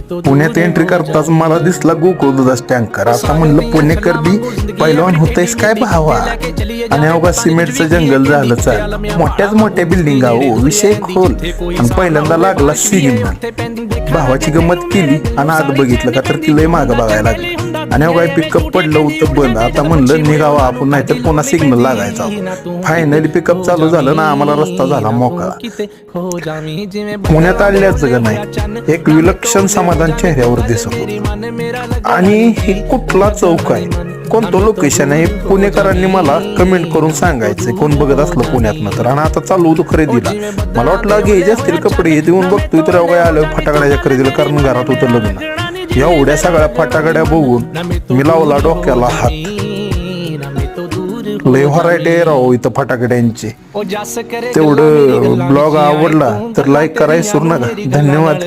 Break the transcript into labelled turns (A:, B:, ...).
A: पुण्यात एंट्री करताच मला दिसला गोकुळ दुधाचा टँकर. आता म्हणलं पुणेकर बी पहिलवान होतयस काय भावा. आणि अवघा सिमेंटचं जंगल झालं चाल. मोठ्याच मोठ्या बिल्डिंग हो, विषय खोल. आणि पहिल्यांदा लागला सिग्नल. भावाची गंमत केली आणि आत बघितलं का तर तिला मागं बघायला लागलं. आणि अवघा पिकअप पडलं होतं बंद. आता म्हणलं निघावा आपण, नाही तर पुन्हा सिग्नल लागायचा. फायनली पिकअप चालू झालं ना, आम्हाला रस्ता झाला मोकळा. पुण्यात आल्याचं का नाही, एक विलक्षण समाधान चेहऱ्यावर दिसत होतं. आणि हे कुठला चौक आहे, कोणतं लोकेशन आहे, पुणेकरांनी मला कमेंट करून सांगायचं कोण बघत असलं पुण्यातनं तर. आणि आता चालू होतो खरेदीला. मला वाटलं घ्यायचे असतील कपडे, हे देऊन बघतोय तर अवघा आलं फटाकड्याच्या खरेदीला, कारण घरात होतं लग्न. एवढ्या सगळ्या फटाकड्या बघून मी लावला डोक्याला हात. लय व्हरायटी आहे राव इथं फटाकड्यांची. तेवढं ब्लॉग आवडला तर लाईक करायला विसरू नका. धन्यवाद.